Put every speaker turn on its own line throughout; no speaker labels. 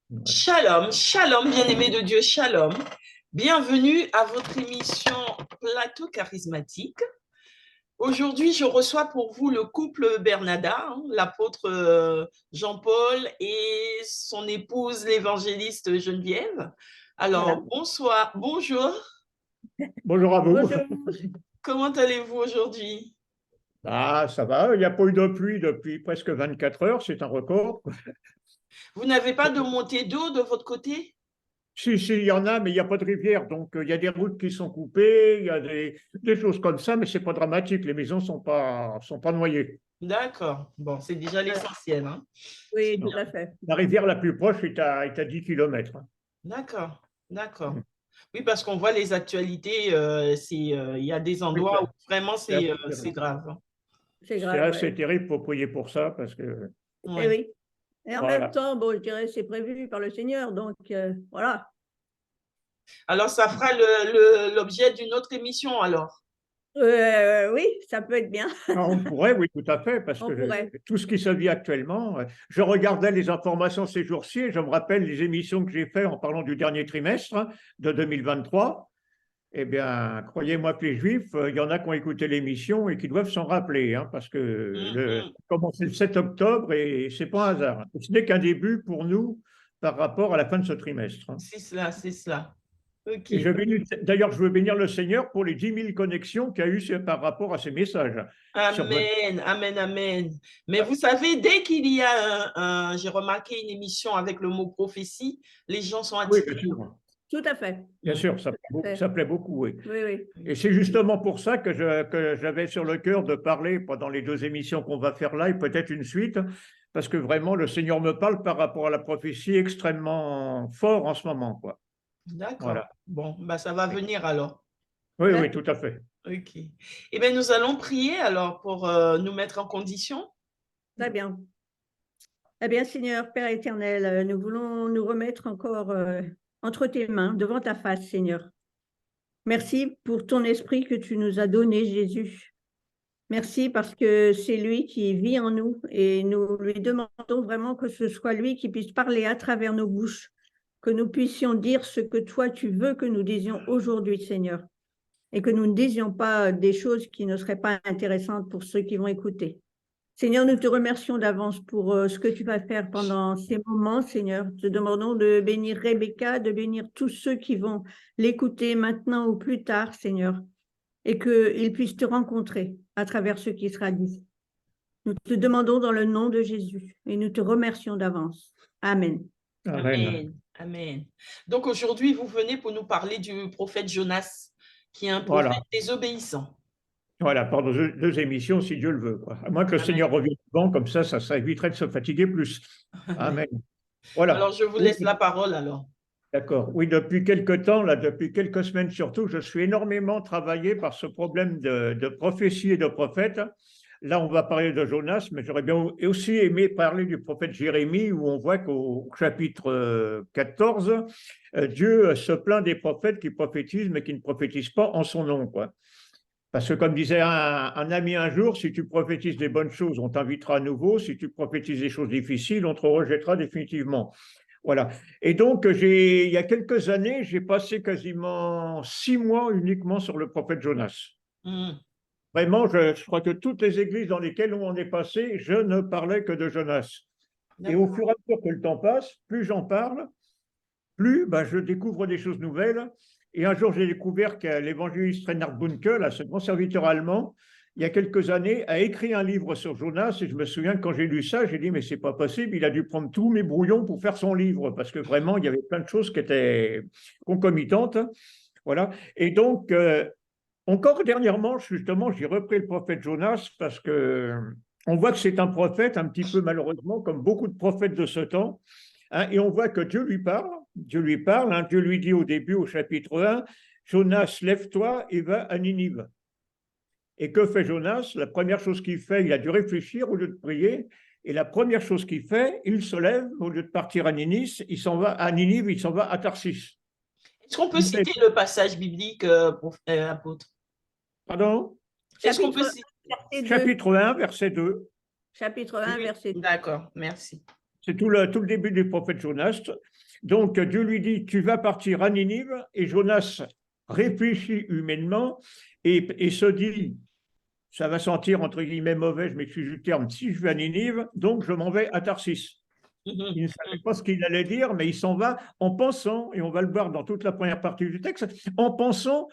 Ouais.
Shalom, shalom, bien-aimés de Dieu, shalom. Bienvenue à votre émission Plateau charismatique. Aujourd'hui, je reçois pour vous le couple Bernada, l'apôtre Jean-Paul et son épouse, l'évangéliste Geneviève. Alors,
Voilà.
bonsoir, bonjour.
Bonjour à vous.
Bonjour.
Comment allez-vous aujourd'hui?
Ah, ça va, il n'y a pas eu de pluie depuis presque 24 heures, c'est un record.
Vous n'avez pas de montée d'eau de votre côté?
Si, il y en a, mais il n'y a pas de rivière. Donc, il y a des routes qui sont coupées, il y a des choses comme ça, mais c'est pas dramatique. Les maisons sont pas noyées.
D'accord. Bon, c'est déjà l'essentiel, hein. C'est
Oui, tout
bien.
à fait.
La rivière la plus proche est à 10 km.
D'accord, d'accord. Oui, parce qu'on voit les actualités, il y a des
Oui,
endroits où vraiment
c'est assez
c'est
terrible.
grave, hein.
C'est
C'est
grave,
assez
ouais.
terrible, il faut prier pour ça, parce que,
Et
Ouais.
oui. Et en même
voilà.
temps, bon, je dirais, c'est prévu par le Seigneur. Donc, voilà.
Alors, ça fera l'objet d'une autre émission, alors.
Oui, ça peut être bien.
Ah, on pourrait, oui, tout à fait, parce
On
que
pourrait.
tout ce qui se vit actuellement, je regardais les informations ces jours-ci et je me rappelle les émissions que j'ai faites en parlant du dernier trimestre de 2023. Eh bien, croyez-moi que les Juifs, il y en a qui ont écouté l'émission et qui doivent s'en rappeler, hein, parce que
Mhm.
commencer le 7 octobre et c'est pas un hasard. Ce n'est qu'un début pour nous par rapport à la fin de ce trimestre, hein.
C'est cela, c'est cela. OK.
Et d'ailleurs, je veux bénir le Seigneur pour les 10 000 connexions qu'il y a eu par rapport à ces messages sur votre.
Amen, amen, amen. Mais vous savez, dès qu'il y a j'ai remarqué une émission avec le mot prophétie, les gens sont
Oui,
attirés.
bien sûr.
Tout à fait.
Bien
Mm.
sûr,
Tout à fait.
ça plaît beaucoup, oui.
Oui, oui.
Et c'est justement pour ça que j'avais sur le cœur de parler pendant les deux émissions qu'on va faire là et peut-être une suite, parce que vraiment le Seigneur me parle par rapport à la prophétie extrêmement fort en ce moment, quoi.
D'accord.
Voilà.
Bon, bah, ça va venir alors.
Oui, oui, tout à fait.
OK. Eh bien, nous allons prier alors pour nous mettre en condition.
Très bien. Eh bien, Seigneur, Père éternel, nous voulons nous remettre encore entre tes mains, devant ta face, Seigneur. Merci pour ton esprit que tu nous as donné, Jésus. Merci parce que c'est lui qui vit en nous et nous lui demandons vraiment que ce soit lui qui puisse parler à travers nos bouches, que nous puissions dire ce que toi tu veux que nous disions aujourd'hui, Seigneur, et que nous ne disions pas des choses qui ne seraient pas intéressantes pour ceux qui vont écouter. Seigneur, nous te remercions d'avance pour ce que tu vas faire pendant ces moments, Seigneur. Te demandons de bénir Rebecca, de bénir tous ceux qui vont l'écouter maintenant ou plus tard, Seigneur, et qu'ils puissent te rencontrer à travers ce qui sera dit. Nous te demandons dans le nom de Jésus et nous te remercions d'avance. Amen.
Amen.
Amen. Amen. Donc aujourd'hui, vous venez pour nous parler du prophète Jonas, qui est un prophète
Voilà.
désobéissant.
Voilà, pendant deux émissions, si Dieu le veut, quoi. À moins que le
Amen.
Seigneur revienne souvent, comme ça éviterait de se fatiguer plus.
Amen.
Amen. Voilà.
Alors, je vous
Oui,
laisse la parole alors.
d'accord. Oui, depuis quelque temps, là, depuis quelques semaines surtout, je suis énormément travaillé par ce problème de prophétie et de prophète. Là, on va parler de Jonas, mais j'aurais bien aussi aimé parler du prophète Jérémie, où on voit qu'au chapitre 14, Dieu se plaint des prophètes qui prophétisent, mais qui ne prophétisent pas en son nom, quoi. Parce que comme disait un ami un jour, si tu prophétises des bonnes choses, on t'invitera à nouveau. Si tu prophétises des choses difficiles, on te rejettera définitivement. Voilà. Et donc, il y a quelques années, j'ai passé quasiment 6 mois uniquement sur le prophète Jonas.
Mm.
Vraiment, je crois que toutes les églises dans lesquelles on est passé, je ne parlais que de Jonas. Et au
D'accord.
fur et à mesure que le temps passe, plus j'en parle, plus je découvre des choses nouvelles. Et un jour, j'ai découvert que l'évangéliste Reinhard Bonnke, là, ce grand serviteur allemand, il y a quelques années, a écrit un livre sur Jonas. Et je me souviens que quand j'ai lu ça, j'ai dit, mais c'est pas possible, il a dû prendre tous mes brouillons pour faire son livre, parce que vraiment, il y avait plein de choses qui étaient concomitantes. Voilà. Et donc, encore dernièrement, justement, j'ai repris le prophète Jonas parce que on voit que c'est un prophète, un petit peu malheureusement, comme beaucoup de prophètes de ce temps, hein, et on voit que Dieu lui parle, hein, Dieu lui dit au début, au chapitre 1, Jonas, lève-toi et va à Ninive. Et que fait Jonas? La première chose qu'il fait, il a dû réfléchir au lieu de prier, et la première chose qu'il fait, il se lève, au lieu de partir à Ninive, il s'en va à Ninive, il s'en va à Tarsis.
Est-ce qu'on peut citer le passage biblique, apôtre?
Pardon?
Est-ce qu'on peut
Chapitre
citer?
1, verset 2.
Chapitre 1, verset 2.
Chapitre 1,
Oui,
verset 2.
d'accord, merci.
C'est tout le début du prophète Jonas. Donc Dieu lui dit, tu vas partir à Ninive, et Jonas réfléchit humainement et se dit, ça va sentir entre guillemets mauvais, je m'excuse du terme, si je vais à Ninive, donc je m'en vais à Tarsis. Il ne savait pas ce qu'il allait dire, mais il s'en va en pensant, et on va le voir dans toute la première partie du texte, en pensant,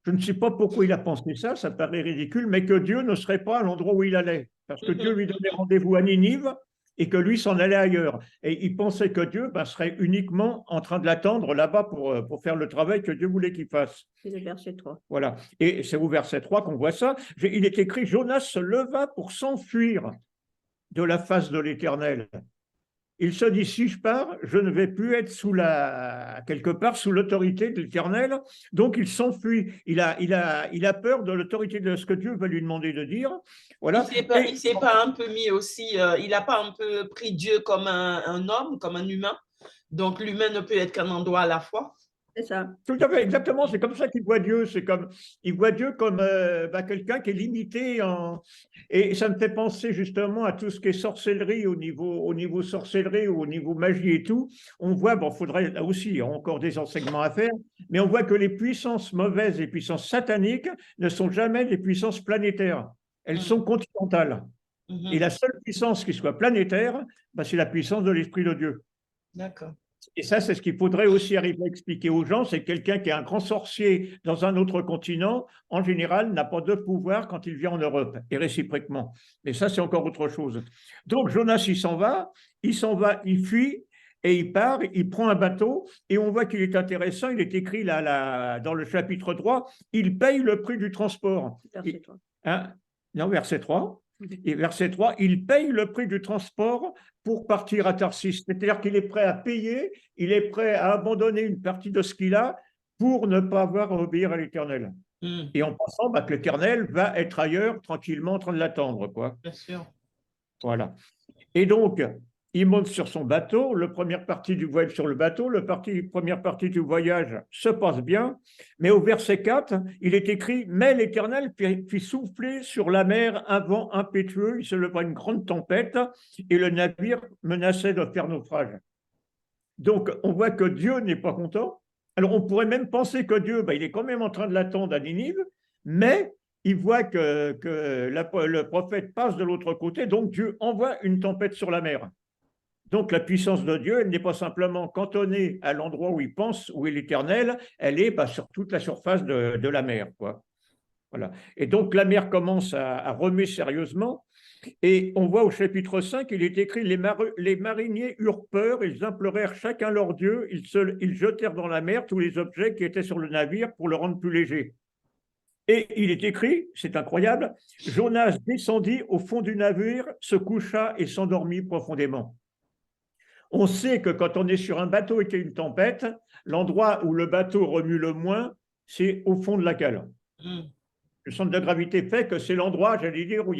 je ne sais pas pourquoi il a pensé ça, ça paraît ridicule, mais que Dieu ne serait pas à l'endroit où il allait. Parce que Dieu lui donnait rendez-vous à Ninive et que lui s'en allait ailleurs. Et il pensait que Dieu serait uniquement en train de l'attendre là-bas pour faire le travail que Dieu voulait qu'il fasse.
C'est le verset 3.
Voilà. Et c'est au verset 3 qu'on voit ça. Il est écrit, Jonas se leva pour s'enfuir de la face de l'Éternel. Il se dit, si je pars, je ne vais plus être quelque part sous l'autorité de l'Éternel. Donc, il s'enfuit. Il a peur de l'autorité de ce que Dieu va lui demander de dire. Voilà.
Il ne s'est pas un peu mis aussi, il n'a pas un peu pris Dieu comme un homme, comme un humain. Donc, l'humain ne peut être qu'un endroit à la fois.
C'est ça.
Tout à fait, exactement. C'est comme ça qu'il voit Dieu. Il voit Dieu comme quelqu'un qui est limité. Et ça me fait penser justement à tout ce qui est sorcellerie au niveau sorcellerie ou au niveau magie et tout. On voit, bon, faudrait là aussi, il y a encore des enseignements à faire, mais on voit que les puissances mauvaises, les puissances sataniques ne sont jamais des puissances planétaires. Elles sont continentales. Et la seule puissance qui soit planétaire, c'est la puissance de l'Esprit de Dieu.
D'accord.
Et ça, c'est ce qu'il faudrait aussi arriver à expliquer aux gens, c'est quelqu'un qui est un grand sorcier dans un autre continent, en général, n'a pas de pouvoir quand il vient en Europe, et réciproquement. Mais ça, c'est encore autre chose. Donc, Jonas, il s'en va, il fuit, et il part, il prend un bateau, et on voit qu'il est intéressant, il est écrit là, dans le chapitre 3, il paye le prix du transport.
Verset 3.
Non, verset 3. Et verset 3, il paye le prix du transport pour partir à Tarsis. C'est-à-dire qu'il est prêt à payer, il est prêt à abandonner une partie de ce qu'il a pour ne pas avoir à obéir à l'Éternel. Et en pensant que l'Éternel va être ailleurs, tranquillement, en train de l'attendre, quoi.
Bien sûr.
Voilà. Et donc, il monte sur son bateau, la première partie du voyage sur le bateau, première partie du voyage se passe bien, mais au verset 4, il est écrit « Mais l'Éternel fit souffler sur la mer un vent impétueux, il se leva une grande tempête, et le navire menaçait de faire naufrage. » Donc, on voit que Dieu n'est pas content. Alors, on pourrait même penser que Dieu, il est quand même en train de l'attendre à Ninive, mais il voit que le prophète passe de l'autre côté, donc Dieu envoie une tempête sur la mer. Donc, la puissance de Dieu, elle n'est pas simplement cantonnée à l'endroit où il pense, où est l'Éternel, elle est sur toute la surface de la mer, quoi. Voilà. Et donc, la mer commence à remuer sérieusement. Et on voit au chapitre 5, il est écrit, les mariniers eurent peur, ils implorèrent chacun leur Dieu, ils jetèrent dans la mer tous les objets qui étaient sur le navire pour le rendre plus léger. Et il est écrit, c'est incroyable, Jonas descendit au fond du navire, se coucha et s'endormit profondément. On sait que quand on est sur un bateau et qu'il y a une tempête, l'endroit où le bateau remue le moins, c'est au fond de la cale. Le centre de gravité fait que c'est l'endroit, j'allais dire, où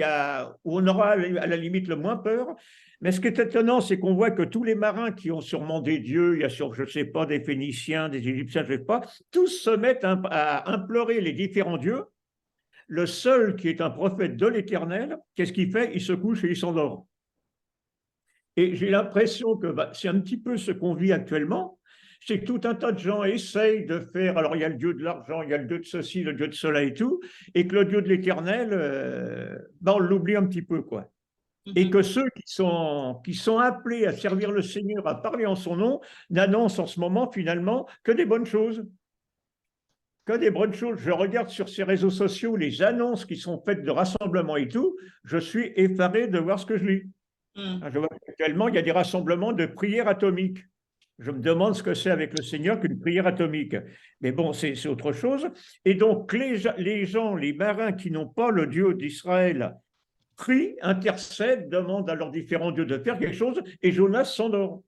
on aura à la limite le moins peur. Mais ce qui est étonnant, c'est qu'on voit que tous les marins qui ont sûrement des dieux, il y a sur, je ne sais pas, des Phéniciens, des Égyptiens, je ne sais pas, tous se mettent à implorer les différents dieux. Le seul qui est un prophète de l'Éternel, qu'est-ce qu'il fait? Il se couche et il s'endort. Et j'ai l'impression que c'est un petit peu ce qu'on vit actuellement, c'est que tout un tas de gens essayent de faire, alors il y a le Dieu de l'argent, il y a le Dieu de ceci, le Dieu de cela et tout, et que le Dieu de l'Éternel, on l'oublie un petit peu, quoi. Et que ceux qui sont appelés à servir le Seigneur, à parler en son nom, n'annoncent en ce moment finalement que des bonnes choses. Que des bonnes choses. Je regarde sur ces réseaux sociaux les annonces qui sont faites de rassemblements et tout, je suis effaré de voir ce que je lis. Je vois qu'actuellement, il y a des rassemblements de prières atomiques. Je me demande ce que c'est avec le Seigneur qu'une prière atomique. Mais bon, c'est autre chose. Et donc, les gens, les marins qui n'ont pas le Dieu d'Israël, prient, intercèdent, demandent à leurs différents dieux de faire quelque chose, et Jonas s'endort.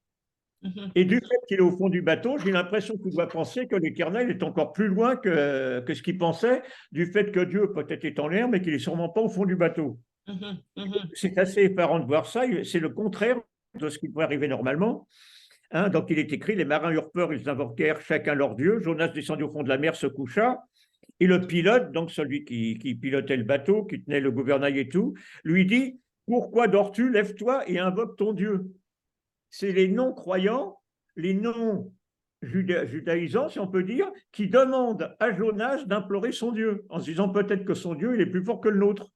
Et du fait qu'il est au fond du bateau, j'ai l'impression qu'il doit penser que l'Éternel est encore plus loin que ce qu'il pensait, du fait que Dieu peut-être est en l'air, mais qu'il n'est sûrement pas au fond du bateau. C'est assez effarant de voir ça, c'est le contraire de ce qui pourrait arriver normalement. Donc il est écrit, les marins eurent peur, ils invoquèrent chacun leur Dieu, Jonas descendit au fond de la mer, se coucha, et le pilote, donc celui qui pilotait le bateau, qui tenait le gouvernail et tout, lui dit, pourquoi dors-tu? Lève-toi et invoque ton Dieu. c'est les non-croyants, les non-judaïsants, si on peut dire, qui demandent à Jonas d'implorer son Dieu, en se disant peut-être que son Dieu, il est plus fort que le nôtre.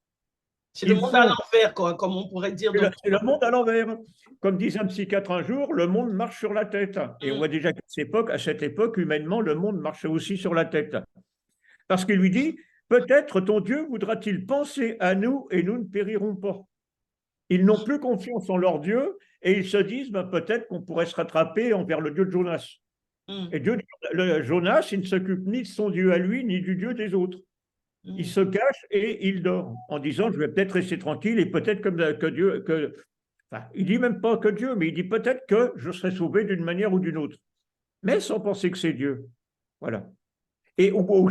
C'est le monde à l'envers, comme on pourrait dire.
C'est le monde à l'envers. Comme disait un psychiatre un jour, le monde marche sur la tête. Et on voit déjà qu'à cette époque, humainement, le monde marchait aussi sur la tête. Parce qu'il lui dit, peut-être ton Dieu voudra-t-il penser à nous et nous ne périrons pas. Ils n'ont plus confiance en leur Dieu et ils se disent, peut-être qu'on pourrait se rattraper envers le Dieu de Jonas. Et Jonas, il ne s'occupe ni de son Dieu à lui, ni du Dieu des autres. Il se cache et il dort en disant, je vais peut-être rester tranquille et peut-être que Dieu, enfin, il dit même pas que Dieu, mais il dit peut-être que je serai sauvé d'une manière ou d'une autre, mais sans penser que c'est Dieu. Voilà. Et au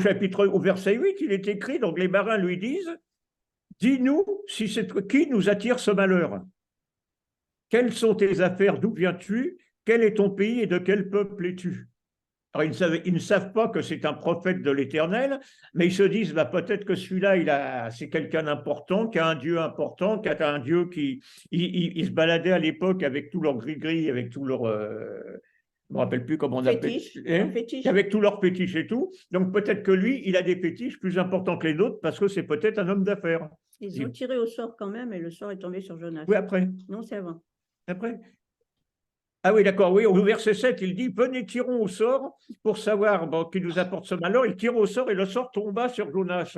verset 8, il est écrit, donc les marins lui disent, dis-nous si c'est qui nous attire ce malheur. Quelles sont tes affaires, d'où viens-tu, quel est ton pays et de quel peuple es-tu? Alors, ils ne savent pas que c'est un prophète de l'Éternel, mais ils se disent, peut-être que celui-là, c'est quelqu'un d'important, qui a un Dieu important, qui a un Dieu qui il se baladait à l'époque avec tout leur gris-gris, avec tout leur... je ne me rappelle plus comment on appelle. Avec tous leurs fétiches et tout. Donc, peut-être que lui, il a des fétiches plus importants que les autres parce que c'est peut-être un homme d'affaires.
Ils ont tiré au sort quand même et le sort est tombé sur Jonas.
Oui, après.
Non, c'est avant.
Après. Ah oui, d'accord, oui, au verset 7, il dit, venez, tirons au sort pour savoir qui nous apporte ce malheur. Il tire au sort et le sort tomba sur Jonas.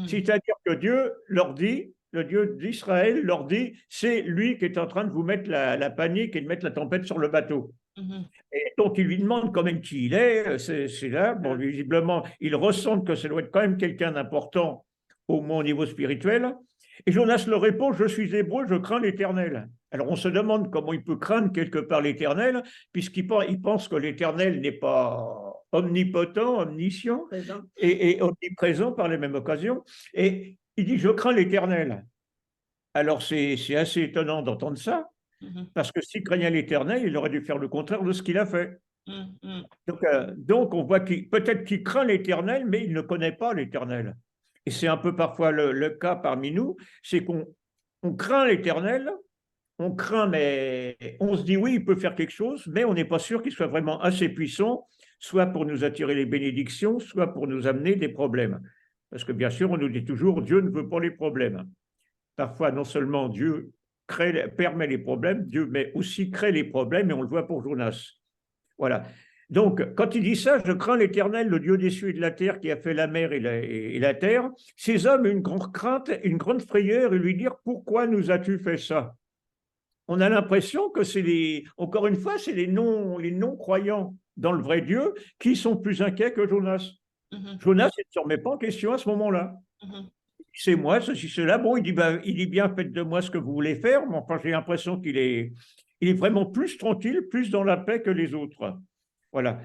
C'est-à-dire que Dieu leur dit, le Dieu d'Israël leur dit, c'est lui qui est en train de vous mettre la panique et de mettre la tempête sur le bateau. Et donc, il lui demande quand même qui il est, c'est là, visiblement, il ressent que ça doit être quand même quelqu'un d'important, au moins au niveau spirituel. Et Jonas leur répond, je suis hébreu, je crains l'Éternel. Alors, on se demande comment il peut craindre quelque part l'Éternel, puisqu'il pense que l'Éternel n'est pas omnipotent, omniscient et omniprésent par les mêmes occasions. Et il dit, je crains l'Éternel. Alors, c'est assez étonnant d'entendre ça, parce que s'il craignait l'Éternel, il aurait dû faire le contraire de ce qu'il a fait. Donc, on voit peut-être qu'il craint l'Éternel, mais il ne connaît pas l'Éternel. Et c'est un peu parfois le cas parmi nous, c'est qu'on craint l'Éternel, on craint, mais on se dit oui, il peut faire quelque chose, mais on n'est pas sûr qu'il soit vraiment assez puissant, soit pour nous attirer les bénédictions, soit pour nous amener des problèmes. Parce que bien sûr, on nous dit toujours, Dieu ne veut pas les problèmes. Parfois, non seulement Dieu permet les problèmes, Dieu mais aussi crée les problèmes, et on le voit pour Jonas. Voilà. Donc, quand il dit ça, je crains l'Éternel, le Dieu des cieux et de la terre qui a fait la mer et la terre. Ces hommes ont une grande crainte, une grande frayeur, et lui dire, pourquoi nous as-tu fait ça? On a l'impression que encore une fois, c'est les non-croyants dans le vrai Dieu qui sont plus inquiets que Jonas. Jonas, il ne se remet pas en question à ce moment-là. C'est moi, ceci, cela. Bon, il dit bien, faites de moi ce que vous voulez faire, mais enfin, j'ai l'impression qu'il est vraiment plus tranquille, plus dans la paix que les autres. Voilà.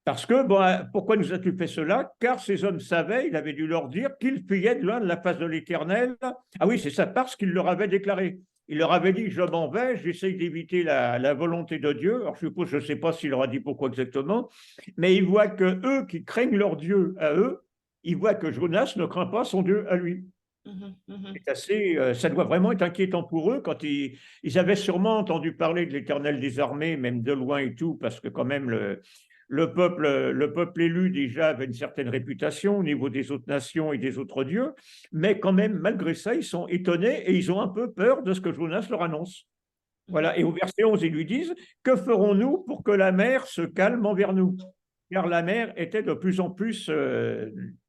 Parce que, pourquoi nous as-tu fait cela? Car ces hommes savaient, il avait dû leur dire qu'ils fuyaient de loin de la face de l'Éternel. Ah oui, c'est ça, parce qu'il leur avait déclaré. Il leur avait dit, je m'en vais, j'essaye d'éviter la volonté de Dieu. Alors, je suppose, je ne sais pas s'il leur a dit pourquoi exactement, mais ils voient que eux qui craignent leur Dieu à eux, ils voient que Jonas ne craint pas son Dieu à lui. Ça doit vraiment être inquiétant pour eux quand ils avaient sûrement entendu parler de l'Éternel des armées, même de loin et tout, parce que quand même le peuple élu déjà avait une certaine réputation au niveau des autres nations et des autres dieux, mais quand même, malgré ça, ils sont étonnés et ils ont un peu peur de ce que Jonas leur annonce. Voilà. Et au verset 11, ils lui disent, que ferons-nous pour que la mer se calme envers nous? Car la mer était de plus en plus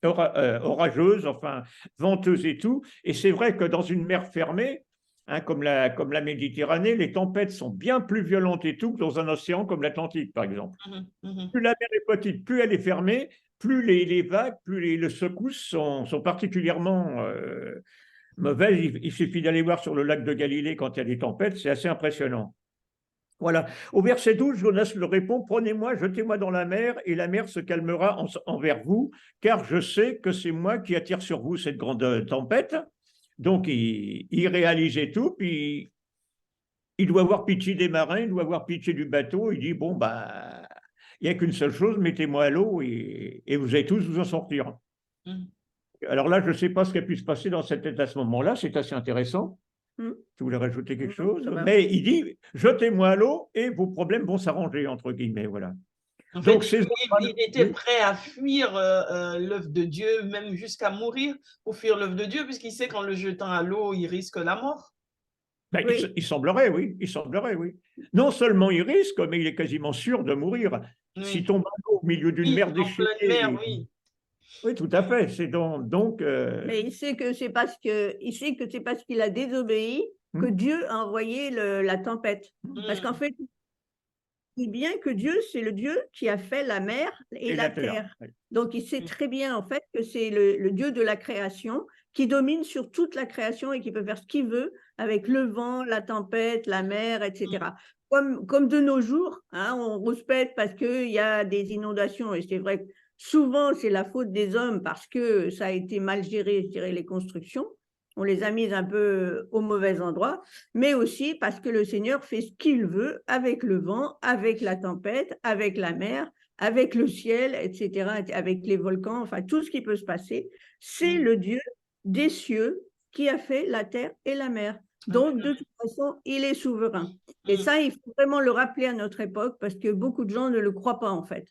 orageuse, enfin venteuse et tout. Et c'est vrai que dans une mer fermée, comme la Méditerranée, les tempêtes sont bien plus violentes et tout que dans un océan comme l'Atlantique, par exemple. Plus la mer est petite, plus elle est fermée, plus les vagues, plus les secousses sont particulièrement mauvaises. Il suffit d'aller voir sur le lac de Galilée quand il y a des tempêtes, c'est assez impressionnant. Voilà. Au verset 12, Jonas leur répond, prenez-moi, jetez-moi dans la mer, et la mer se calmera envers vous, car je sais que c'est moi qui attire sur vous cette grande tempête. Donc, il réalisait tout, puis il doit avoir pitié des marins, il doit avoir pitié du bateau, il dit, bon, il n'y a qu'une seule chose, mettez-moi à l'eau, et vous allez tous vous en sortir. Alors là, je ne sais pas ce qui a pu se passer dans cette tête à ce moment-là, c'est assez intéressant. Tu voulais rajouter quelque chose?
Ça va.
Mais il dit, jetez-moi à l'eau et vos problèmes vont s'arranger, entre guillemets, voilà.
En
Donc,
fait, il était
oui.
prêt à fuir l'œuvre de Dieu, même jusqu'à mourir pour fuir l'œuvre de Dieu, puisqu'il sait qu'en le jetant à l'eau, il risque la mort.
Ben,
Oui.
il semblerait, oui. Il semblerait, oui. Non seulement il risque, mais il est quasiment sûr de mourir.
Oui.
S'il tombe à l'eau au milieu d'une
Oui,
mer
en
déchaînée.
pleine mer, oui.
Oui, tout à fait. C'est donc
Mais il sait que c'est parce qu'il a désobéi que
Hmm.
Dieu a envoyé la tempête. Parce qu'en
Mm.
fait, il dit bien que Dieu, c'est le Dieu qui a fait la mer et la terre.
Oui.
Donc, il sait
Mm.
très bien, en fait, que c'est le Dieu de la création qui domine sur toute la création et qui peut faire ce qu'il veut avec le vent, la tempête, la mer, etc. Comme de nos jours, hein, on rouspète parce qu'il y a des inondations. Et c'est vrai que souvent, c'est la faute des hommes parce que ça a été mal géré, je dirais, les constructions. On les a mises un peu au mauvais endroit, mais aussi parce que le Seigneur fait ce qu'il veut avec le vent, avec la tempête, avec la mer, avec le ciel, etc., avec les volcans, enfin tout ce qui peut se passer. C'est le Dieu des cieux qui a fait la terre et la mer. Donc, de toute façon, il est souverain. Et ça, il faut vraiment le rappeler à notre époque parce que beaucoup de gens ne le croient pas, en fait.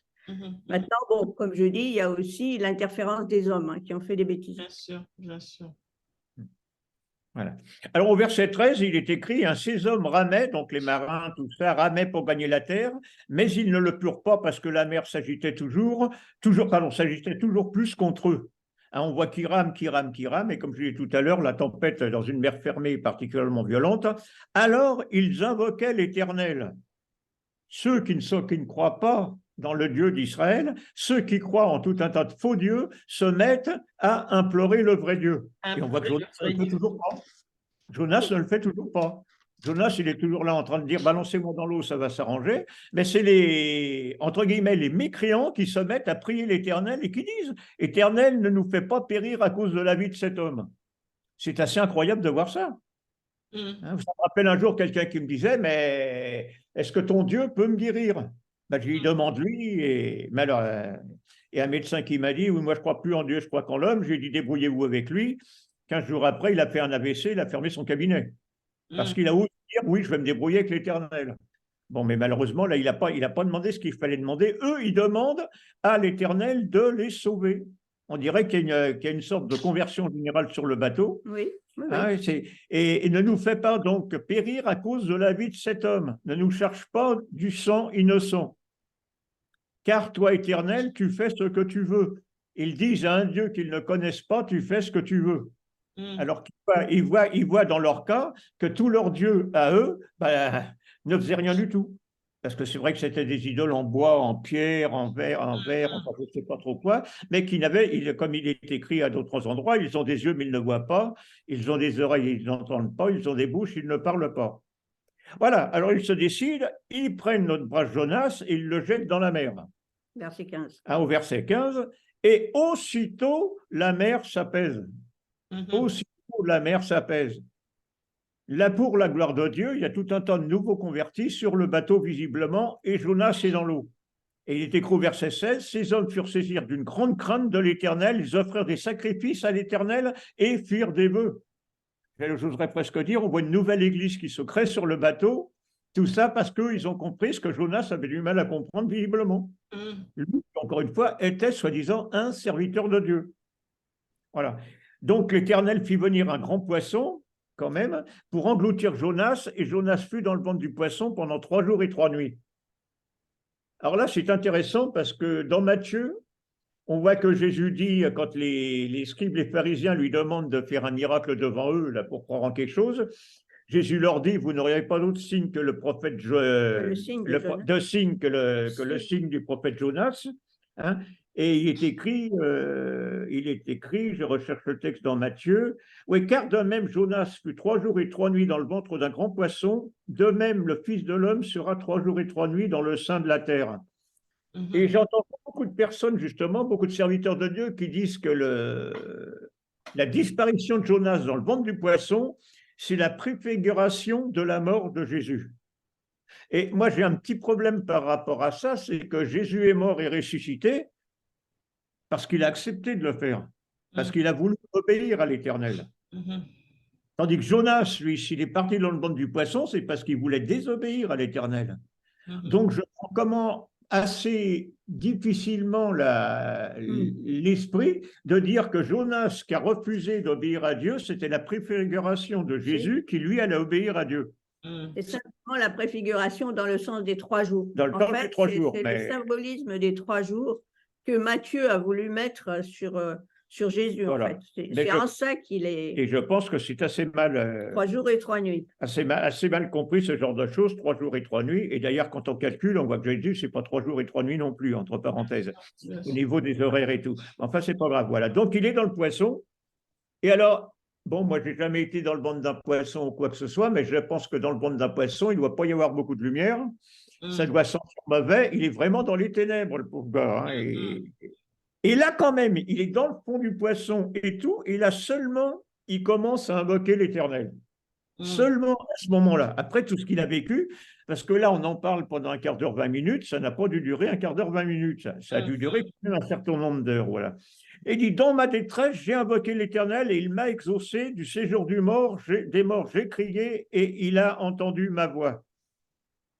Maintenant, bon, comme je dis, il y a aussi l'interférence des hommes qui ont fait des bêtises.
Bien sûr, bien sûr.
Voilà. Alors au verset 13, il est écrit, ces hommes ramaient, donc les marins, tout ça, ramaient pour gagner la terre, mais ils ne le purent pas parce que la mer s'agitait s'agitait toujours plus contre eux. On voit qu'ils rament, et comme je l'ai dit tout à l'heure, la tempête dans une mer fermée est particulièrement violente. Alors ils invoquaient l'Éternel. Ceux qui ne croient pas dans le Dieu d'Israël, ceux qui croient en tout un tas de faux dieux, se mettent à implorer le vrai Dieu. Et on voit que Jonas ne le fait toujours pas. Jonas ne le fait toujours pas. Jonas, il est toujours là en train de dire balancez-moi dans l'eau, ça va s'arranger. Mais c'est entre guillemets, les mécréants qui se mettent à prier l'Éternel et qui disent Éternel, ne nous fais pas périr à cause de la vie de cet homme. C'est assez incroyable de voir ça. Ça me rappelle un jour quelqu'un qui me disait mais est-ce que ton Dieu peut me guérir? Je lui demande lui, et un médecin qui m'a dit oui, moi je ne crois plus en Dieu, je crois qu'en l'homme. J'ai dit débrouillez-vous avec lui. 15 jours après, il a fait un AVC, il a fermé son cabinet. Parce qu'il a osé dire oui, je vais me débrouiller avec l'Éternel. Bon, mais malheureusement, là, il n'a pas demandé ce qu'il fallait demander. Eux, ils demandent à l'Éternel de les sauver. On dirait qu'il y a une sorte de conversion générale sur le bateau.
Oui.
Et ne nous fais pas donc périr à cause de la vie de cet homme. Ne nous cherche pas du sang innocent. Car toi, Éternel, tu fais ce que tu veux. Ils disent à un Dieu qu'ils ne connaissent pas, tu fais ce que tu veux. Alors qu'ils voient dans leur cas que tous leurs dieux à eux ne faisaient rien du tout. Parce que c'est vrai que c'était des idoles en bois, en pierre, en verre, enfin, je ne sais pas trop quoi, mais comme il est écrit à d'autres endroits, ils ont des yeux mais ils ne voient pas, ils ont des oreilles, ils n'entendent pas, ils ont des bouches, ils ne parlent pas. Voilà, alors ils se décident, ils prennent notre brave Jonas et ils le jettent dans la mer.
Verset 15.
Au verset 15, et aussitôt la mer s'apaise. Aussitôt la mer s'apaise. Là, pour la gloire de Dieu, il y a tout un tas de nouveaux convertis sur le bateau visiblement, et Jonas est dans l'eau. Et il est écrit au verset 16, ces hommes furent saisis d'une grande crainte de l'Éternel, ils offrirent des sacrifices à l'Éternel et firent des vœux. J'oserais presque dire, on voit une nouvelle église qui se crée sur le bateau, tout ça parce qu'ils ont compris ce que Jonas avait du mal à comprendre visiblement. Lui, encore une fois, était soi-disant un serviteur de Dieu. Voilà. Donc l'Éternel fit venir un grand poisson, quand même, pour engloutir Jonas, et Jonas fut dans le ventre du poisson pendant 3 jours et 3 nuits. Alors là, c'est intéressant parce que dans Matthieu, on voit que Jésus dit, quand les scribes, les pharisiens lui demandent de faire un miracle devant eux là, pour croire en quelque chose, Jésus leur dit, vous n'aurez pas d'autre signe que le prophète le signe que le signe du prophète Jonas. Hein. Et il est écrit, je recherche le texte dans Matthieu, oui, car de même Jonas fut 3 jours et 3 nuits dans le ventre d'un grand poisson, de même le Fils de l'homme sera 3 jours et 3 nuits dans le sein de la terre. Et j'entends beaucoup de personnes, justement, beaucoup de serviteurs de Dieu qui disent que la disparition de Jonas dans le ventre du poisson, c'est la préfiguration de la mort de Jésus. Et moi, j'ai un petit problème par rapport à ça, c'est que Jésus est mort et ressuscité parce qu'il a accepté de le faire, parce qu'il a voulu obéir à l'Éternel. Tandis que Jonas, lui, s'il est parti dans le ventre du poisson, c'est parce qu'il voulait désobéir à l'Éternel. Donc, je prends comment assez difficilement l'esprit de dire que Jonas, qui a refusé d'obéir à Dieu, c'était la préfiguration de Jésus qui, lui, allait obéir à Dieu.
C'est simplement la préfiguration dans le sens des 3 jours.
Dans le temps des 3 jours.
C'est le symbolisme des 3 jours que Matthieu a voulu mettre sur Jésus,
voilà.
En fait. C'est en ça qu'il est...
Et je pense que c'est assez mal...
3 jours et 3 nuits.
Assez mal compris, ce genre de choses, 3 jours et 3 nuits. Et d'ailleurs, quand on calcule, on voit que Jésus, c'est pas 3 jours et 3 nuits non plus, entre parenthèses, au niveau des horaires et tout. Enfin, c'est pas grave, voilà. Donc, il est dans le poisson. Et alors, bon, moi, j'ai jamais été dans le ventre d'un poisson ou quoi que ce soit, mais je pense que dans le ventre d'un poisson, il ne doit pas y avoir beaucoup de lumière. Ça doit sentir mauvais. Il est vraiment dans les ténèbres, le pauvre gars. Hein, et là, quand même, il est dans le fond du poisson et tout, et là seulement, il commence à invoquer l'Éternel. Seulement à ce moment-là, après tout ce qu'il a vécu, parce que là, on en parle pendant un quart d'heure, 20 minutes, ça n'a pas dû durer un quart d'heure, 20 minutes, ça a dû durer un certain nombre d'heures, voilà. Et il dit, dans ma détresse, j'ai invoqué l'Éternel et il m'a exaucé du séjour des morts, j'ai crié et il a entendu ma voix.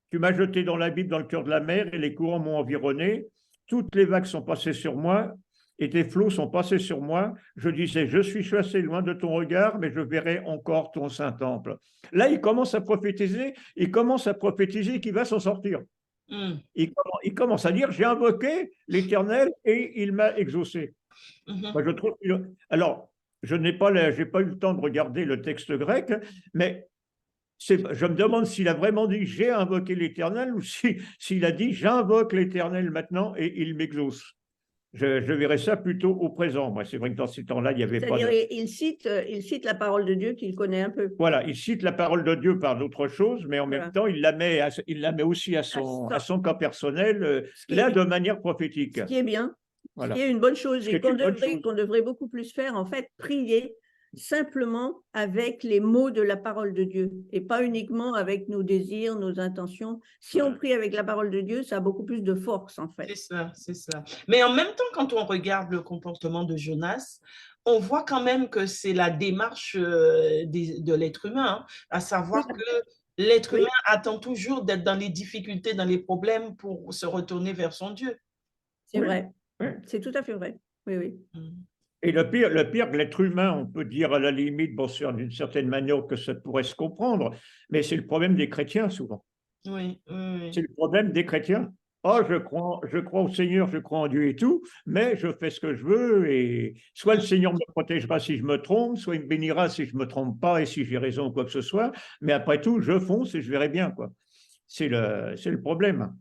Tu m'as jeté dans l'abîme, dans le cœur de la mer et les courants m'ont environné. Toutes les vagues sont passées sur moi et tes flots sont passés sur moi. Je disais, je suis chassé loin de ton regard, mais je verrai encore ton Saint-Temple. Là, il commence à prophétiser qu'il va s'en sortir. Il commence à dire, j'ai invoqué l'Éternel et il m'a exaucé. Moi, je trouve alors, je n'ai pas eu le temps de regarder le texte grec, mais je me demande s'il a vraiment dit j'ai invoqué l'Éternel ou s'il a dit j'invoque l'Éternel maintenant et il m'exauce. Je verrais ça plutôt au présent. Moi, c'est vrai que dans ces temps-là, il n'y avait pas.
C'est-à-dire, il cite la parole de Dieu qu'il connaît un peu.
Voilà, il cite la parole de Dieu par d'autres choses, mais en même temps, il la met aussi à son cas personnel, là, de manière prophétique.
Ce qui est bien,
voilà.
Ce qui est une bonne chose et qu'on devrait beaucoup plus faire, en fait, prier simplement avec les mots de la parole de Dieu et pas uniquement avec nos désirs, nos intentions. Si on prie avec la parole de Dieu, ça a beaucoup plus de force, en fait.
C'est ça. Mais en même temps, quand on regarde le comportement de Jonas, on voit quand même que c'est la démarche de l'être humain, hein, à savoir que l'être humain attend toujours d'être dans les difficultés, dans les problèmes pour se retourner vers son Dieu.
C'est vrai. C'est tout à fait vrai. Oui.
Et le pire que l'être humain, on peut dire à la limite, bon, d'une certaine manière que ça pourrait se comprendre, mais c'est le problème des chrétiens souvent.
Oui.
C'est le problème des chrétiens. Oh, je crois au Seigneur, je crois en Dieu et tout, mais je fais ce que je veux et soit le Seigneur me protégera si je me trompe, soit il me bénira si je me trompe pas et si j'ai raison ou quoi que ce soit, mais après tout, je fonce et je verrai bien, quoi. C'est le problème.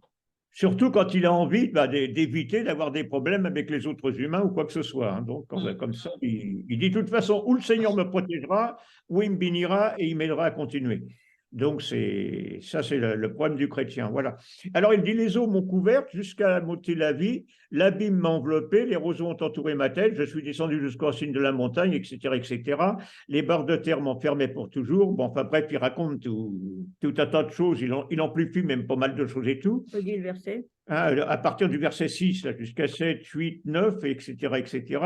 Surtout quand il a envie d'éviter d'avoir des problèmes avec les autres humains ou quoi que ce soit. Hein. Donc, comme ça, il dit de toute façon, ou le Seigneur me protégera, ou il me bénira et il m'aidera à continuer. Donc, c'est le problème du chrétien. Voilà. Alors, il dit, les eaux m'ont couverte jusqu'à m'ôter la vie, l'abîme m'a enveloppé, les roseaux ont entouré ma tête, je suis descendu jusqu'au racine de la montagne, etc., etc. Les barres de terre m'enfermaient pour toujours. Bon, enfin bref, il raconte tout un tas de choses. Il en plus même pas mal de choses et tout.
On dit le verset.
À partir du verset 6 jusqu'à 7, 8, 9, etc., etc.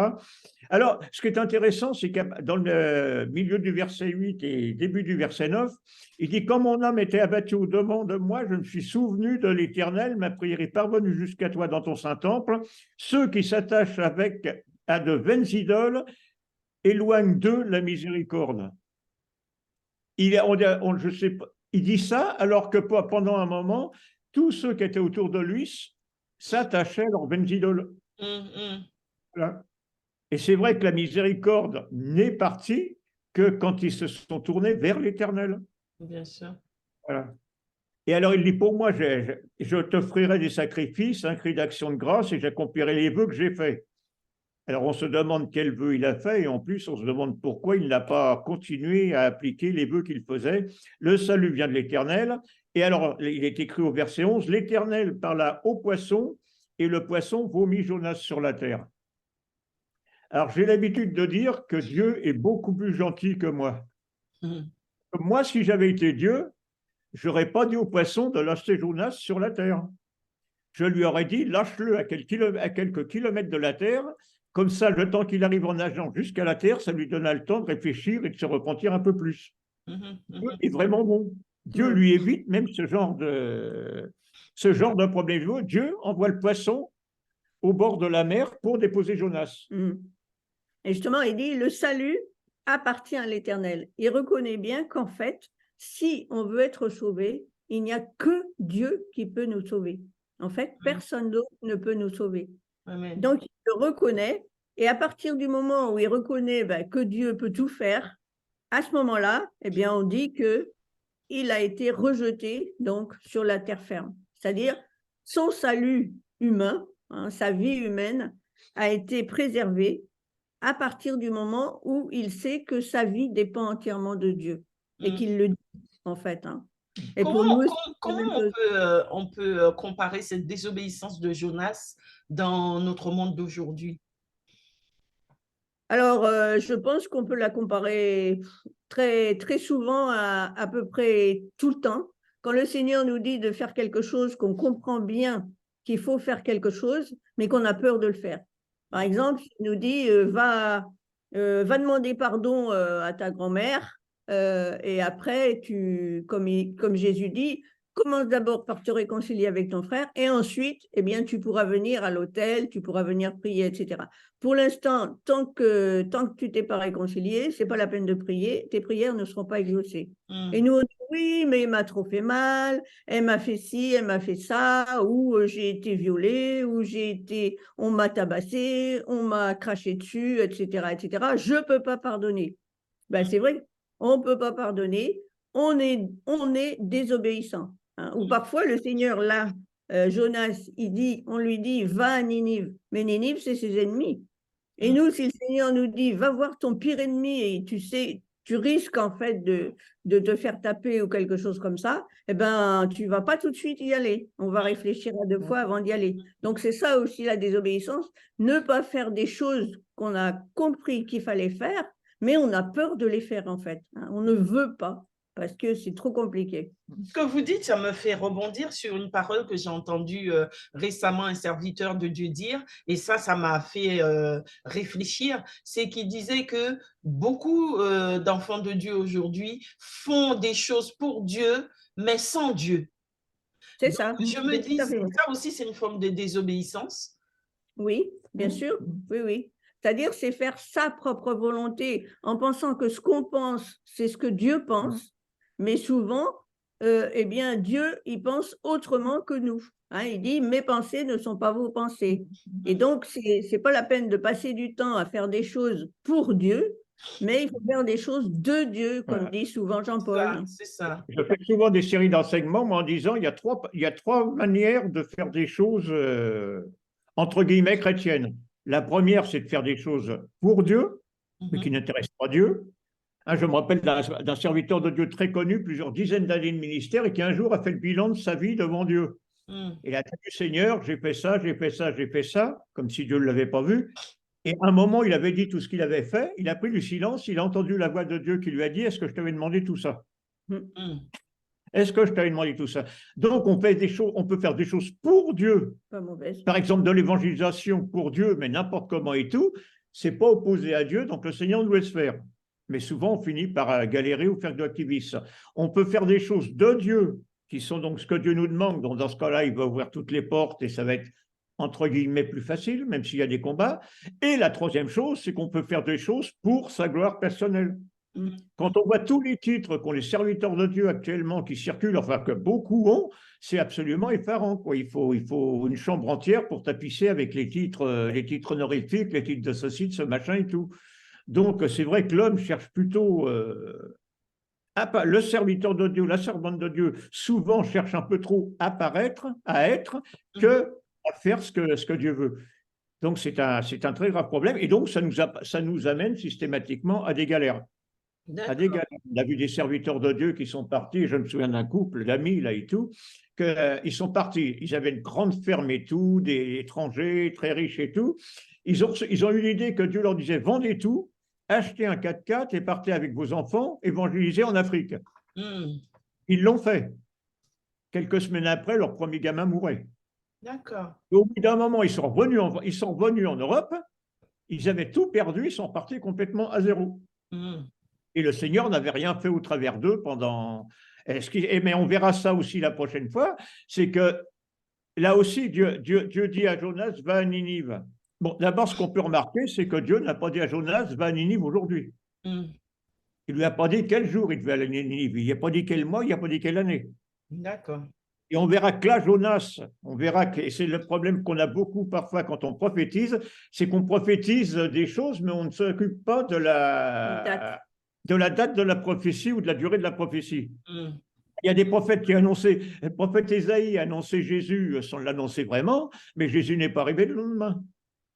Alors, ce qui est intéressant, c'est que dans le milieu du verset 8 et début du verset 9, il dit « Quand mon âme était abattue au-devant de moi, je me suis souvenu de l'Éternel, ma prière est parvenue jusqu'à toi dans ton Saint-Temple. Ceux qui s'attachent à de vaines idoles éloignent d'eux la miséricorde. » Il dit ça alors que pendant un moment, tous ceux qui étaient autour de lui s'attachaient à leurs vaines idoles. Voilà. Et c'est vrai que la miséricorde n'est partie que quand ils se sont tournés vers l'Éternel.
Bien sûr.
Voilà. Et alors il dit, pour moi, je t'offrirai des sacrifices, un cri d'action de grâce et j'accomplirai les vœux que j'ai faits. Alors on se demande quel vœu il a fait et en plus on se demande pourquoi il n'a pas continué à appliquer les vœux qu'il faisait. Le salut vient de l'Éternel. Et alors il est écrit au verset 11, l'Éternel parla au poisson et le poisson vomit Jonas sur la terre. Alors j'ai l'habitude de dire que Dieu est beaucoup plus gentil que moi. Moi, si j'avais été Dieu, je n'aurais pas dit au poisson de lâcher Jonas sur la terre. Je lui aurais dit, lâche-le à quelques kilomètres de la terre. Comme ça, le temps qu'il arrive en nageant jusqu'à la terre, ça lui donna le temps de réfléchir et de se repentir un peu plus. Dieu est vraiment bon. Dieu lui évite même ce genre de problème. Dieu envoie le poisson au bord de la mer pour déposer Jonas.
Et justement, il dit, le salut appartient à l'Éternel. Il reconnaît bien qu'en fait, si on veut être sauvé, il n'y a que Dieu qui peut nous sauver. En fait, personne d'autre ne peut nous sauver.
Amen.
Donc, il le reconnaît. Et à partir du moment où il reconnaît que Dieu peut tout faire, à ce moment-là, eh bien, on dit qu'il a été rejeté donc, sur la terre ferme. C'est-à-dire, son salut humain, sa vie humaine, a été préservée à partir du moment où il sait que sa vie dépend entièrement de Dieu et qu'il le dit, en fait. Et pour nous,
comment on peut comparer cette désobéissance de Jonas dans notre monde d'aujourd'hui?
Alors, je pense qu'on peut la comparer très, très souvent à peu près tout le temps. Quand le Seigneur nous dit de faire quelque chose, qu'on comprend bien qu'il faut faire quelque chose, mais qu'on a peur de le faire. Par exemple, il nous dit va demander pardon à ta grand-mère et après, comme Jésus dit, commence d'abord par te réconcilier avec ton frère et ensuite, eh bien, tu pourras venir à l'autel, tu pourras venir prier, etc. Pour l'instant, tant que tu t'es pas réconcilié, c'est pas la peine de prier, tes prières ne seront pas exaucées. Et nous, on dit, oui, mais il m'a trop fait mal, elle m'a fait ci, elle m'a fait ça, ou j'ai été violée, ou on m'a tabassé, on m'a craché dessus, etc., etc. Je peux pas pardonner. Ben, c'est vrai, on peut pas pardonner, on est désobéissant. Ou parfois, le Seigneur, là, Jonas, on lui dit, va à Ninive. Mais Ninive, c'est ses ennemis. Et nous, si le Seigneur nous dit, va voir ton pire ennemi et tu sais, tu risques en fait de te faire taper ou quelque chose comme ça, eh ben, tu vas pas tout de suite y aller. On va réfléchir à 2 fois avant d'y aller. Donc, c'est ça aussi la désobéissance. Ne pas faire des choses qu'on a compris qu'il fallait faire, mais on a peur de les faire en fait. On ne veut pas parce que c'est trop compliqué.
Ce que vous dites, ça me fait rebondir sur une parole que j'ai entendue récemment un serviteur de Dieu dire, et ça m'a fait réfléchir, c'est qu'il disait que beaucoup d'enfants de Dieu aujourd'hui font des choses pour Dieu, mais sans Dieu.
C'est ça.
Je me dis, ça aussi, c'est une forme de désobéissance.
Oui, bien sûr, oui. C'est-à-dire, c'est faire sa propre volonté en pensant que ce qu'on pense, c'est ce que Dieu pense, mais souvent, eh bien, Dieu, il pense autrement que nous. Il dit, mes pensées ne sont pas vos pensées. Et donc, c'est pas la peine de passer du temps à faire des choses pour Dieu, mais il faut faire des choses de Dieu, comme dit souvent Jean-Paul.
C'est ça.
Je fais souvent des séries d'enseignements en disant il y a trois manières de faire des choses entre guillemets chrétiennes. La première, c'est de faire des choses pour Dieu, mais qui n'intéressent pas Dieu. Je me rappelle d'un serviteur de Dieu très connu, plusieurs dizaines d'années de ministère, et qui un jour a fait le bilan de sa vie devant Dieu. Il a dit, Seigneur, j'ai fait ça, j'ai fait ça, j'ai fait ça, comme si Dieu ne l'avait pas vu. Et à un moment, il avait dit tout ce qu'il avait fait, il a pris du silence, il a entendu la voix de Dieu qui lui a dit, est-ce que je t'avais demandé tout ça? Est-ce que je t'avais demandé tout ça? Donc, on peut faire des choses pour Dieu.
Pas mauvaise.
Par exemple, de l'évangélisation pour Dieu, mais n'importe comment et tout, c'est pas opposé à Dieu, donc le Seigneur nous laisse faire. Mais souvent, on finit par galérer ou faire de l'activisme. On peut faire des choses de Dieu, qui sont donc ce que Dieu nous demande. Donc, dans ce cas-là, il va ouvrir toutes les portes et ça va être, entre guillemets, plus facile, même s'il y a des combats. Et la troisième chose, c'est qu'on peut faire des choses pour sa gloire personnelle. Quand on voit tous les titres qu'ont les serviteurs de Dieu actuellement qui circulent, enfin que beaucoup ont, c'est absolument effarant, quoi. Il faut une chambre entière pour tapisser avec les titres honorifiques, les titres de ceci, de ce machin et tout. Donc, c'est vrai que l'homme cherche plutôt... le serviteur de Dieu, la servante de Dieu, souvent cherche un peu trop à paraître, à être, que à faire ce que Dieu veut. Donc, c'est un très grave problème. Et donc, ça nous amène systématiquement à des galères. On a vu des serviteurs de Dieu qui sont partis, je me souviens d'un couple d'amis là et tout, qu'ils sont partis, ils avaient une grande ferme et tout, des étrangers très riches et tout. Ils ont eu l'idée que Dieu leur disait vendez tout, achetez un 4x4 et partez avec vos enfants évangéliser en Afrique. Ils l'ont fait. Quelques semaines après, leur premier gamin mourait.
D'accord.
Au bout d'un moment, ils sont revenus en Europe. Ils avaient tout perdu, ils sont partis complètement à zéro. Et le Seigneur n'avait rien fait au travers d'eux pendant… Mais on verra ça aussi la prochaine fois, c'est que là aussi, Dieu dit à Jonas, va à Ninive. Bon, d'abord, ce qu'on peut remarquer, c'est que Dieu n'a pas dit à Jonas, va à Ninive aujourd'hui. Il ne lui a pas dit quel jour il devait aller à Ninive. Il n'a pas dit quel mois, il n'a pas dit quelle année.
D'accord.
Et on verra que là, Jonas, on verra que, et c'est le problème qu'on a beaucoup parfois quand on prophétise, c'est qu'on prophétise des choses, mais on ne s'occupe pas de la date de la prophétie ou de la durée de la prophétie. Il y a des prophètes qui annonçaient, le prophète Ésaïe a annoncé Jésus sans l'annoncer vraiment, mais Jésus n'est pas arrivé le lendemain.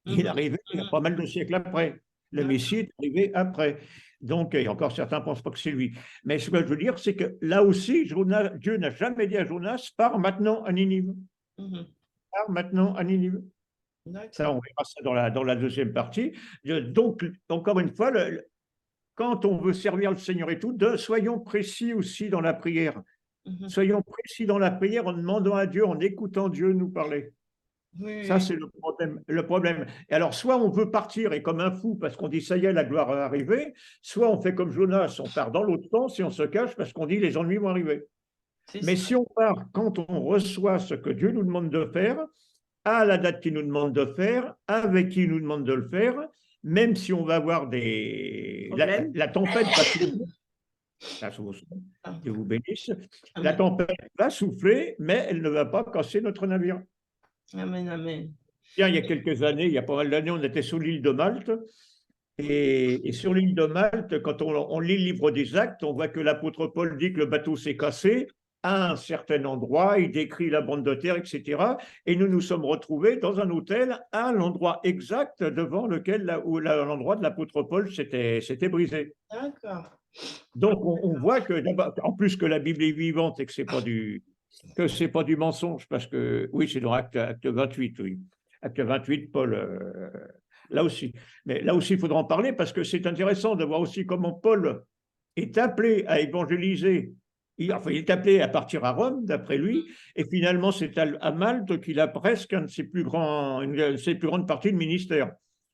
Il est arrivé il y a pas mal de siècles après. Le Messie est arrivé après. Donc, et encore certains ne pensent pas que c'est lui. Mais ce que je veux dire, c'est que là aussi, Dieu n'a jamais dit à Jonas, pars maintenant à Ninive. Pars maintenant à Ninive. Ça, on verra ça dans la deuxième partie. Donc, encore une fois, quand on veut servir le Seigneur et tout, soyons précis aussi dans la prière. Soyons précis dans la prière en demandant à Dieu, en écoutant Dieu nous parler. Ça, c'est le problème. Et alors, soit on veut partir et comme un fou parce qu'on dit ça y est, la gloire va arriver, soit on fait comme Jonas, on part dans l'autre sens et on se cache parce qu'on dit les ennuis vont arriver. Mais si on part quand on reçoit ce que Dieu nous demande de faire, à la date qu'il nous demande de faire, avec qui il nous demande de le faire, même si on va avoir la tempête va souffler, Dieu vous bénisse, la tempête va souffler, mais elle ne va pas casser notre navire.
Amen, amen.
Bien, il y a quelques années, il y a pas mal d'années, on était sur l'île de Malte. Et sur l'île de Malte, quand on lit le livre des Actes, on voit que l'apôtre Paul dit que le bateau s'est cassé à un certain endroit, il décrit la bande de terre, etc. Et nous nous sommes retrouvés dans un hôtel à l'endroit exact devant lequel l'endroit de l'apôtre Paul s'était brisé.
D'accord.
Donc on voit que, en plus que la Bible est vivante et que c'est pas du mensonge, parce que oui, c'est dans acte 28, oui. Acte 28, Paul, là aussi. Mais là aussi, il faudra en parler parce que c'est intéressant de voir aussi comment Paul est appelé à évangéliser. Il est appelé à partir à Rome, d'après lui, et finalement, c'est à Malte qu'il a presque une de ses plus grandes parties de ministère.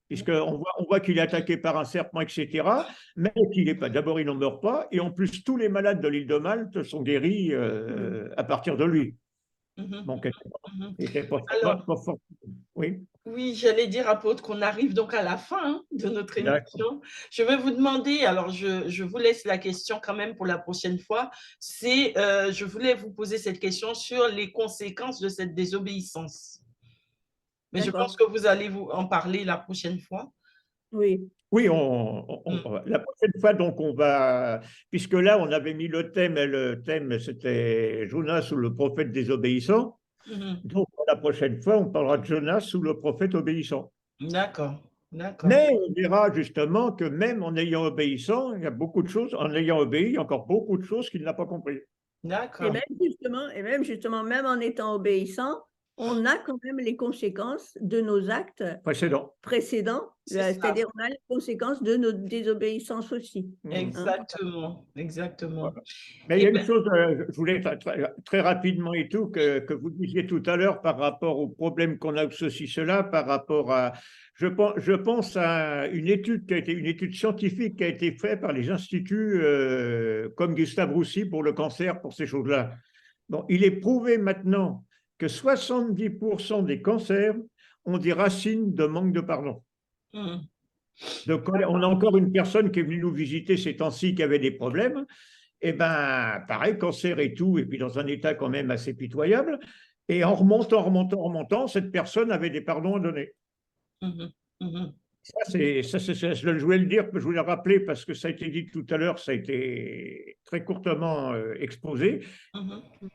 Puisqu'on voit qu'il est attaqué par un serpent, etc. Mais qu'il n'est pas. D'abord, il n'en meurt pas. Et en plus, tous les malades de l'île de Malte sont guéris à partir de lui. Donc, il n'était pas fort. Oui.
Oui, j'allais dire, apôtre, qu'on arrive donc à la fin de notre émission. Je vais vous demander, alors je vous laisse la question quand même pour la prochaine fois, je voulais vous poser cette question sur les conséquences de cette désobéissance. Mais je pense que vous allez en parler la prochaine fois.
Oui.
Oui, la prochaine fois, donc, puisque là, on avait mis le thème, c'était Jonas ou le prophète désobéissant. Donc, la prochaine fois, on parlera de Jonas ou le prophète obéissant.
D'accord.
Mais on verra justement que même en ayant obéissant, il y a beaucoup de choses, en ayant obéi, il y a encore beaucoup de choses qu'il n'a pas compris.
D'accord.
Et même justement, même en étant obéissant, on a quand même les conséquences de nos actes précédents. C'est-à-dire, on a les conséquences de notre désobéissance aussi.
Exactement.
Voilà. Mais il y a une chose, je voulais très rapidement et tout, que vous disiez tout à l'heure par rapport au problème qu'on a, cela, par rapport à… Je pense à une étude scientifique qui a été faite par les instituts comme Gustave Roussy pour le cancer, pour ces choses-là. Bon, il est prouvé maintenant que 70% des cancers ont des racines de manque de pardon. Donc, on a encore une personne qui est venue nous visiter ces temps-ci qui avait des problèmes. Et bien, pareil, cancer et tout, et puis dans un état quand même assez pitoyable. Et en remontant, cette personne avait des pardons à donner. Ça, je voulais le dire, je voulais le rappeler parce que ça a été dit tout à l'heure, ça a été très courtement exposé.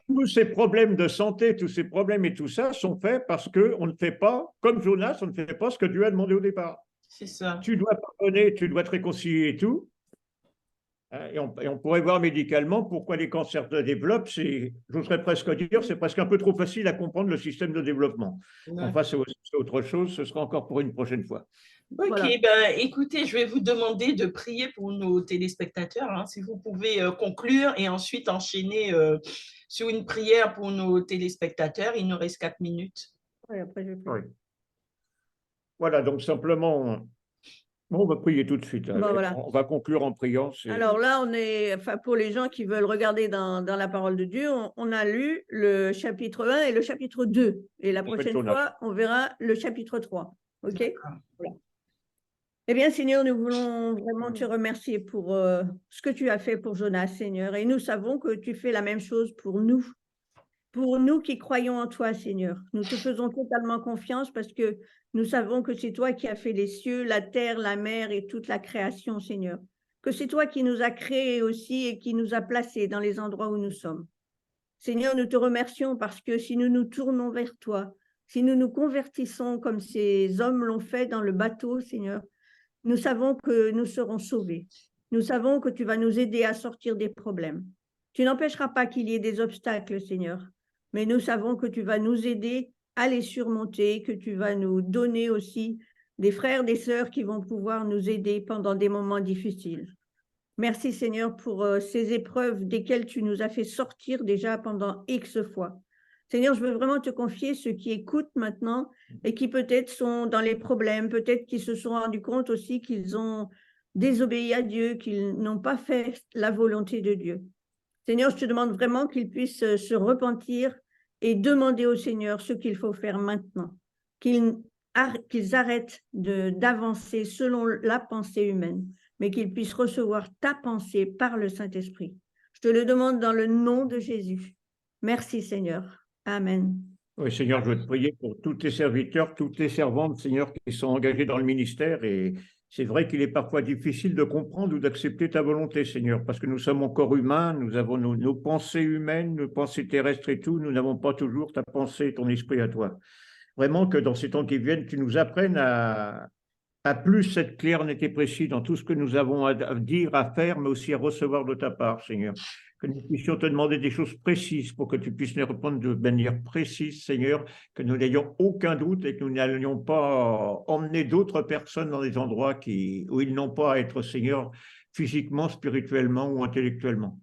Tous ces problèmes de santé, tous ces problèmes et tout ça sont faits parce qu'on ne fait pas, comme Jonas, on ne fait pas ce que Dieu a demandé au départ.
C'est ça.
Tu dois pardonner, tu dois te réconcilier et tout. Et on pourrait voir médicalement pourquoi les cancers se développent. J'oserais presque dire, c'est presque un peu trop facile à comprendre le système de développement. Enfin, c'est autre chose, ce sera encore pour une prochaine fois.
Ok, voilà. Écoutez, je vais vous demander de prier pour nos téléspectateurs, si vous pouvez conclure et ensuite enchaîner sur une prière pour nos téléspectateurs. Il nous reste 4 minutes.
Oui, après je prie.
Oui. Voilà, donc simplement, Bon, on va prier tout de suite.
Bon, voilà.
On va conclure en priant.
Alors là, enfin, pour les gens qui veulent regarder dans la parole de Dieu, on a lu le chapitre 1 et le chapitre 2. Et la prochaine fois, on verra le chapitre 3. OK? Voilà. Eh bien, Seigneur, nous voulons vraiment te remercier pour ce que tu as fait pour Jonas, Seigneur. Et nous savons que tu fais la même chose pour nous qui croyons en toi, Seigneur. Nous te faisons totalement confiance parce que nous savons que c'est toi qui as fait les cieux, la terre, la mer et toute la création, Seigneur. Que c'est toi qui nous as créés aussi et qui nous a placés dans les endroits où nous sommes. Seigneur, nous te remercions parce que si nous nous tournons vers toi, si nous nous convertissons comme ces hommes l'ont fait dans le bateau, Seigneur, nous savons que nous serons sauvés. Nous savons que tu vas nous aider à sortir des problèmes. Tu n'empêcheras pas qu'il y ait des obstacles, Seigneur, mais nous savons que tu vas nous aider à les surmonter, que tu vas nous donner aussi des frères, des sœurs qui vont pouvoir nous aider pendant des moments difficiles. Merci, Seigneur, pour ces épreuves desquelles tu nous as fait sortir déjà pendant X fois. Seigneur, je veux vraiment te confier ceux qui écoutent maintenant et qui peut-être sont dans les problèmes, peut-être qu'ils se sont rendus compte aussi qu'ils ont désobéi à Dieu, qu'ils n'ont pas fait la volonté de Dieu. Seigneur, je te demande vraiment qu'ils puissent se repentir et demander au Seigneur ce qu'il faut faire maintenant, qu'ils arrêtent d'avancer selon la pensée humaine, mais qu'ils puissent recevoir ta pensée par le Saint-Esprit. Je te le demande dans le nom de Jésus. Merci, Seigneur. Amen.
Oui, Seigneur, je veux te prier pour tous tes serviteurs, toutes tes servantes, Seigneur, qui sont engagés dans le ministère. Et c'est vrai qu'il est parfois difficile de comprendre ou d'accepter ta volonté, Seigneur, parce que nous sommes encore humains, nous avons nos pensées humaines, nos pensées terrestres et tout. Nous n'avons pas toujours ta pensée et ton esprit à toi. Vraiment que dans ces temps qui viennent, tu nous apprennes à plus être clair, net et précis dans tout ce que nous avons à dire, à faire, mais aussi à recevoir de ta part, Seigneur. Que nous puissions te demander des choses précises pour que tu puisses nous répondre de manière précise, Seigneur, que nous n'ayons aucun doute et que nous n'allions pas emmener d'autres personnes dans des endroits où ils n'ont pas à être, Seigneur, physiquement, spirituellement ou intellectuellement.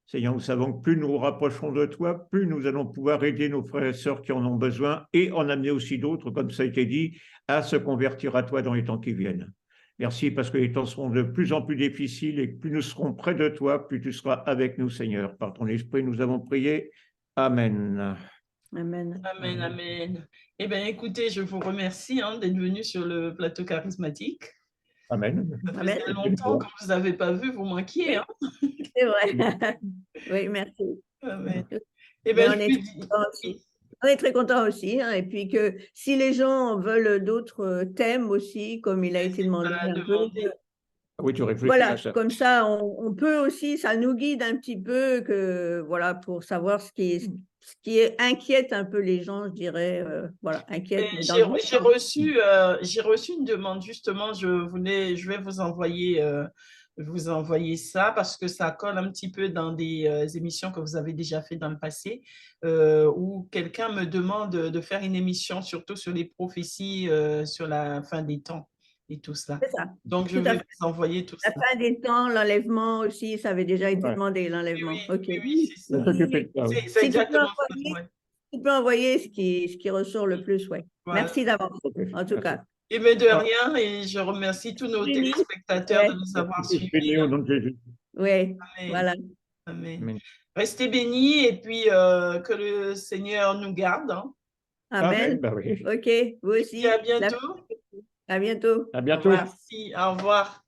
Seigneur, nous savons que plus nous nous rapprochons de toi, plus nous allons pouvoir aider nos frères et sœurs qui en ont besoin et en amener aussi d'autres, comme ça a été dit, à se convertir à toi dans les temps qui viennent. Merci parce que les temps seront de plus en plus difficiles et que plus nous serons près de toi, plus tu seras avec nous, Seigneur. Par ton esprit, nous avons prié. Amen.
Amen.
Amen, amen. Eh bien, écoutez, je vous remercie d'être venu sur le plateau charismatique.
Amen.
Ça faisait longtemps que vous vous avez pas vu, vous manquiez.
C'est vrai. Oui, merci.
Amen. Eh bien,
on est très contents aussi. Et puis que si les gens veulent d'autres thèmes aussi, comme il a été demandé un peu.
Oui, tu réfléchis
voilà,
à ça.
Comme ça, on peut aussi, ça nous guide un petit peu voilà, pour savoir ce qui inquiète un peu les gens, je dirais. Voilà, inquiète.
J'ai reçu une demande, justement, je vais vous envoyer ça parce que ça colle un petit peu dans des émissions que vous avez déjà fait dans le passé, où quelqu'un me demande de faire une émission surtout sur les prophéties sur la fin des temps et tout ça.
C'est ça.
Donc, je vais vous envoyer tout ça.
La fin des temps, l'enlèvement aussi, ça avait déjà été demandé, l'enlèvement.
Oui, c'est ça.
C'est
exactement ça.
Tu peux envoyer ce qui ressort le plus, ouais. Voilà. Merci d'avance, en tout cas.
Et mais de rien, et je remercie tous nos téléspectateurs de nous avoir suivis.
Oui, voilà.
Amen. Restez bénis et puis que le Seigneur nous garde.
Amen. Oui. Ok, vous aussi.
Et à bientôt.
À bientôt.
À bientôt.
Merci, au revoir.